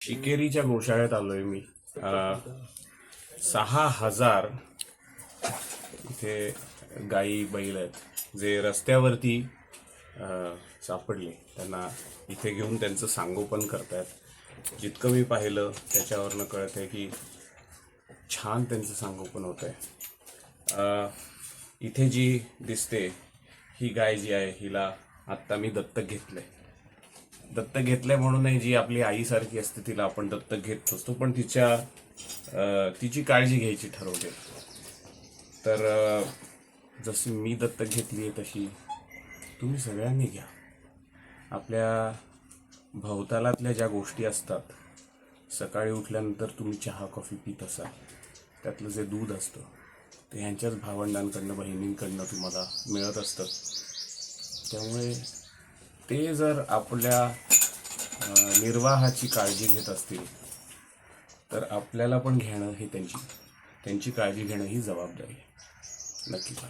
शिकेरीच्या गोशाळ्यात आलोय मी. 6,000 इथे गाई बैल आहेत जे रस्त्यावरती सापडले. त्यांना इथे घेऊन त्यांचं संगोपन करतायत. जितकं मी पाहिलं त्याच्यावरनं कळत आहे की छान त्यांचं संगोपन होत आहे. इथे जी दिसते ही गाय जी आहे हिला आत्ता मी दत्तक घेतलंय. दत्तक घेतलंय म्हणूनही जी आपली आईसारखी असते तिला आपण दत्तक घेत असतो, पण तिची काळजी घ्यायची ठरवते. तर जशी मी दत्तक घेतली आहे तशी तुम्ही सगळ्यांनी घ्या. आपल्या भोवतालातल्या ज्या गोष्टी असतात, सकाळी उठल्यानंतर तुम्ही चहा कॉफी पित असाल, त्यातलं जे दूध असतं ते ह्यांच्याच भावंडांकडनं बहिणींकडनं तुम्हाला मिळत असतं. त्यामुळे ते जर आपल्या निर्वाहाची काळजी घेत असतील तर आपल्याला पण घेणं हे त्यांची काळजी घेणं ही जबाबदारी आहे. नक्की पार.